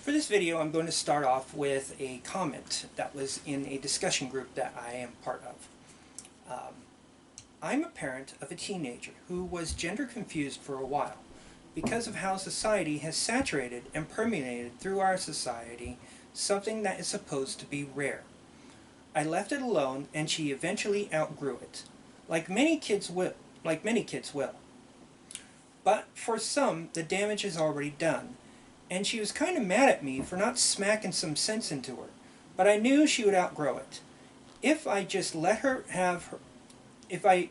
For this video, I'm going to start off with a comment that was in a discussion group that I am part of. I'm a parent of a teenager who was gender confused for a while because of how society has saturated and permeated through our society something that is supposed to be rare. I left it alone and she eventually outgrew it, like many kids will. But for some, the damage is already done, and she was kind of mad at me for not smacking some sense into her, but I knew she would outgrow it. If I just let her have the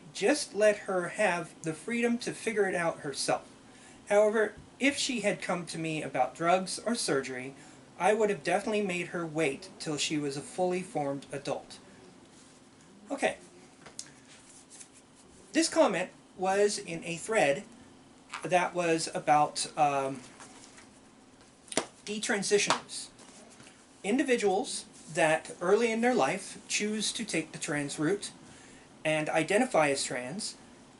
freedom to figure it out herself. However, if she had come to me about drugs or surgery, I would have definitely made her wait till she was a fully formed adult. Okay. This comment was in a thread that was about detransitioners. Individuals that early in their life choose to take the trans route and identify as trans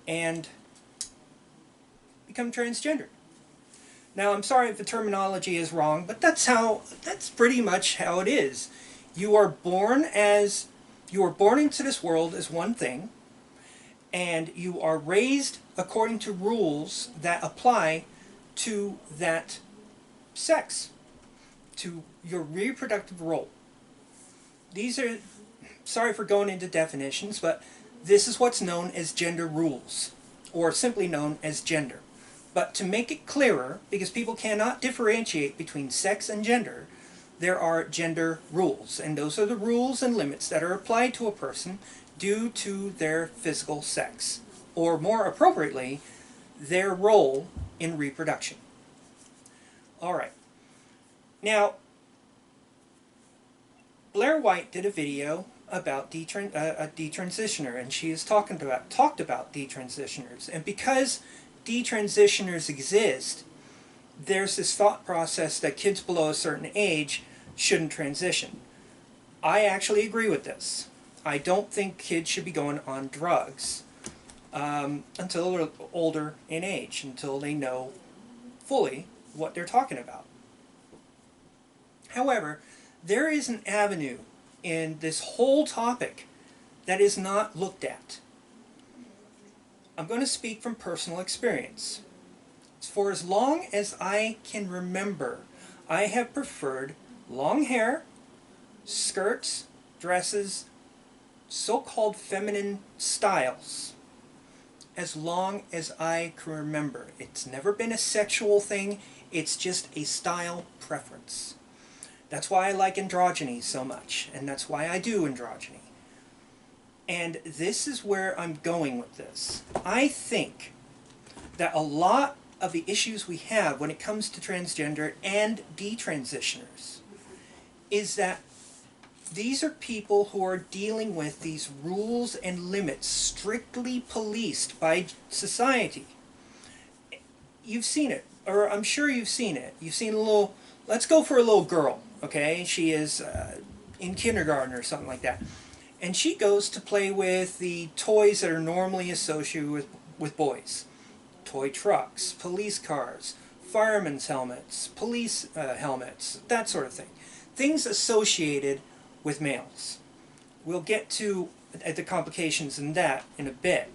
and become transgender. Now, I'm sorry if the terminology is wrong, but that's pretty much how it is. You are born into this world as one thing, and you are raised according to rules that apply to that sex, to your reproductive role. These are, sorry for going into definitions, but this is what's known as gender rules, or simply known as gender. But to make it clearer, because people cannot differentiate between sex and gender, there are gender rules, and those are the rules and limits that are applied to a person due to their physical sex, or more appropriately, their role in reproduction. Alright. Now, Blair White did a video about a detransitioner, and she has talked about detransitioners. And because detransitioners exist, there's this thought process that kids below a certain age shouldn't transition. I actually agree with this. I don't think kids should be going on drugs until they're older in age, until they know fully what they're talking about. However, there is an avenue in this whole topic that is not looked at. I'm going to speak from personal experience. For as long as I can remember, I have preferred long hair, skirts, dresses, so-called feminine styles, as long as I can remember. It's never been a sexual thing, it's just a style preference. That's why I like androgyny so much, and that's why I do androgyny. And this is where I'm going with this. I think that a lot of the issues we have when it comes to transgender and detransitioners is that these are people who are dealing with these rules and limits strictly policed by society. You've seen it, or I'm sure you've seen it. You've seen a little, let's go for a little girl, okay? She is in kindergarten or something like that. And she goes to play with the toys that are normally associated with boys. Toy trucks, police cars, firemen's helmets, police helmets, that sort of thing. Things associated with males. We'll get to the complications in that in a bit.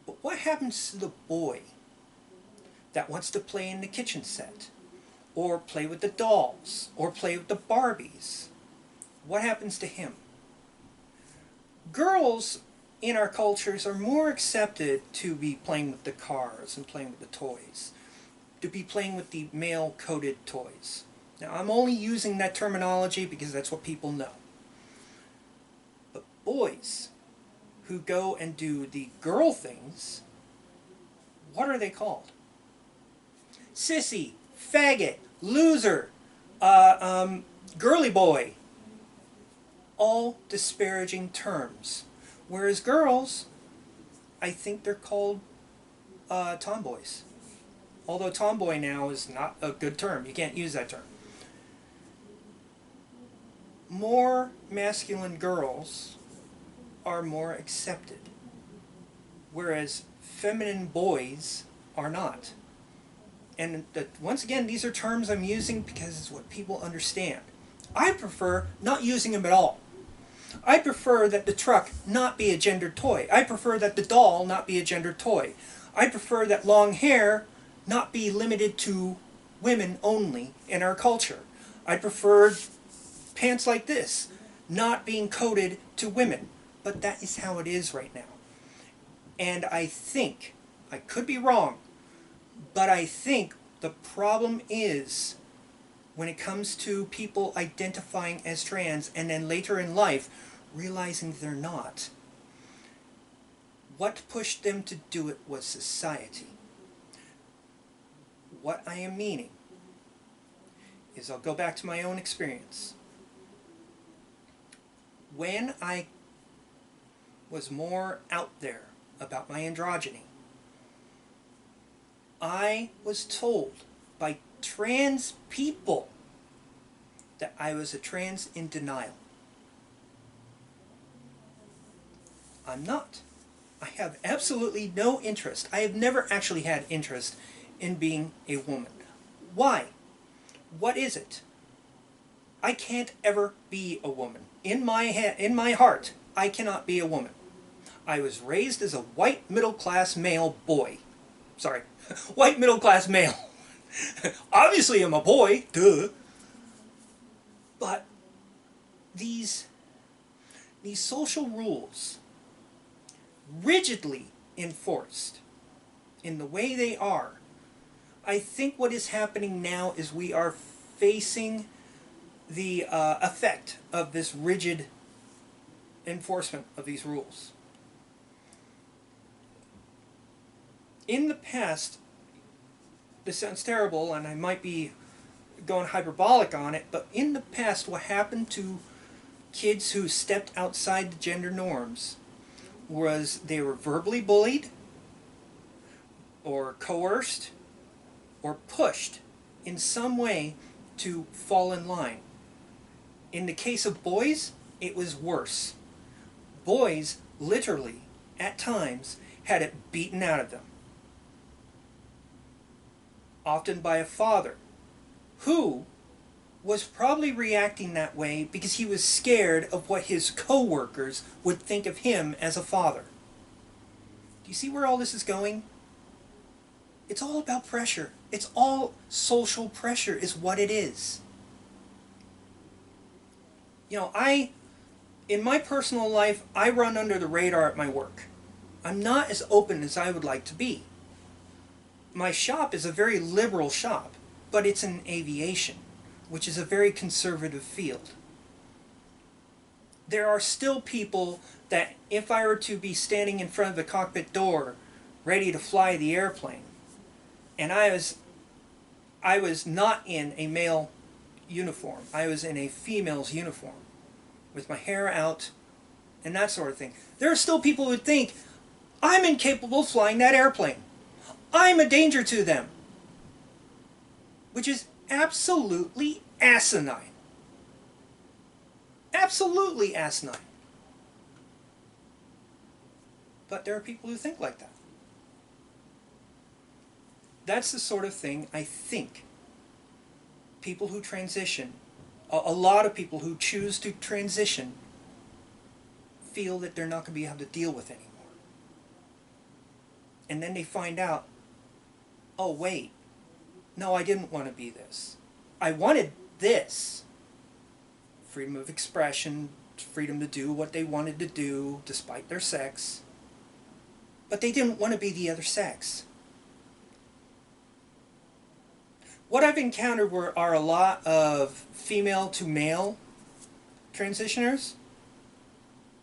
But what happens to the boy that wants to play in the kitchen set, or play with the dolls, or play with the Barbies? What happens to him? Girls in our cultures are more accepted to be playing with the cars and playing with the toys, to be playing with the male-coded toys. Now, I'm only using that terminology because that's what people know. But boys who go and do the girl things, what are they called? Sissy, faggot, loser, girly boy. All disparaging terms. Whereas girls, I think they're called tomboys. Although tomboy now is not a good term. You can't use that term. More masculine girls are more accepted, whereas feminine boys are not. and once again, these are terms I'm using because it's what people understand. I prefer not using them at all. I prefer that the truck not be a gendered toy. I prefer that the doll not be a gendered toy. I prefer that long hair not be limited to women only in our culture. I prefer pants like this not being coded to women. But that is how it is right now. And I think, I could be wrong, but I think the problem is when it comes to people identifying as trans and then later in life realizing they're not. What pushed them to do it was society. What I am meaning is, I'll go back to my own experience. When I was more out there about my androgyny, I was told by trans people that I was a trans in denial. I'm not. I have absolutely no interest. I have never actually had interest in being a woman. Why? What is it? I can't ever be a woman. In my head, in my heart, I cannot be a woman. I was raised as a white middle-class male boy. Sorry, white middle-class male. Obviously I'm a boy, duh. But these social rules, rigidly enforced in the way they are, I think what is happening now is we are facing the effect of this rigid enforcement of these rules. In the past, this sounds terrible and I might be going hyperbolic on it, but in the past what happened to kids who stepped outside the gender norms was they were verbally bullied or coerced or pushed in some way to fall in line. In the case of boys, it was worse. Boys literally, at times, had it beaten out of them. Often by a father who was probably reacting that way because he was scared of what his co-workers would think of him as a father. Do you see where all this is going? It's all about pressure. It's all social pressure is what it is. You know, in my personal life, I run under the radar at my work. I'm not as open as I would like to be. My shop is a very liberal shop, but it's in aviation, which is a very conservative field. There are still people that if I were to be standing in front of the cockpit door ready to fly the airplane, and I was not in a male uniform, I was in a female's uniform with my hair out and that sort of thing, there are still people who would think I'm incapable of flying that airplane. I'm a danger to them, which is absolutely asinine. Absolutely asinine. But there are people who think like that. That's the sort of thing I think people who transition, a lot of people who choose to transition, feel that they're not going to be able to deal with anymore. And then they find out, oh wait, no, I didn't want to be this. I wanted this. Freedom of expression, freedom to do what they wanted to do despite their sex. But they didn't want to be the other sex. What I've encountered are a lot of female to male transitioners.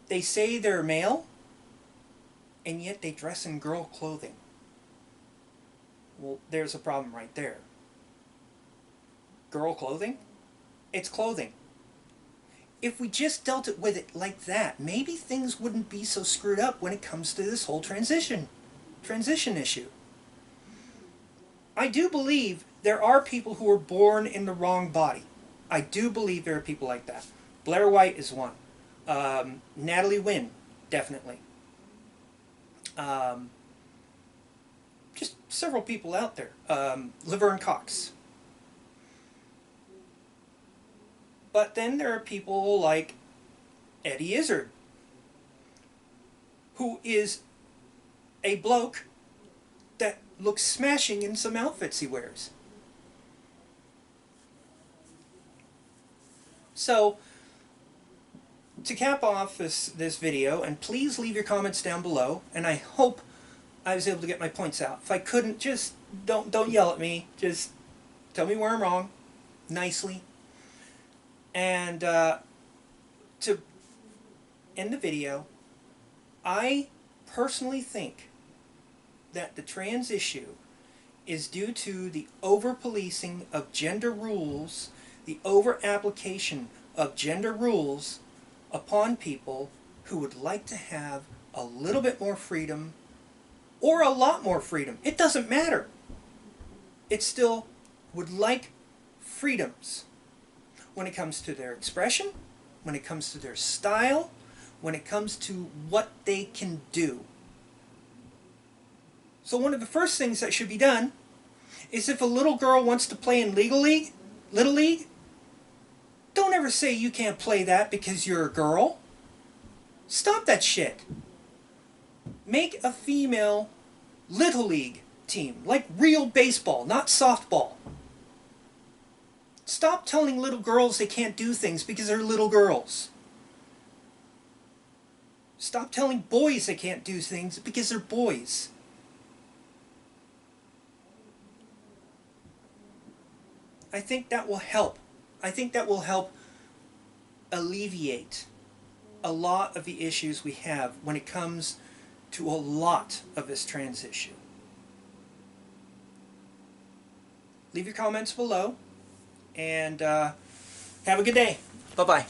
They say they're male, and yet they dress in girl clothing. Well, there's a problem right there. Girl clothing? It's clothing. If we just dealt it with it like that, maybe things wouldn't be so screwed up when it comes to this whole transition issue. I do believe there are people who are born in the wrong body. I do believe there are people like that. Blair White is one. Natalie Wynn, definitely. Just several people out there. Laverne Cox. But then there are people like Eddie Izzard, who is a bloke that looks smashing in some outfits he wears. So, to cap off this video, and please leave your comments down below, and I hope I was able to get my points out. If I couldn't, just don't yell at me. Just tell me where I'm wrong, nicely. And to end the video, I personally think that the trans issue is due to the over-policing of gender rules, the over-application of gender rules upon people who would like to have a little bit more freedom or a lot more freedom. It doesn't matter. It still would like freedoms when it comes to their expression, when it comes to their style, when it comes to what they can do. So one of the first things that should be done is if a little girl wants to play in Little League, don't ever say you can't play that because you're a girl. Stop that shit. Make a female Little League team, like real baseball, not softball. Stop telling little girls they can't do things because they're little girls. Stop telling boys they can't do things because they're boys. I think that will help. I think that will help alleviate a lot of the issues we have when it comes to a lot of this trans issue. Leave your comments below, and have a good day. Bye-bye.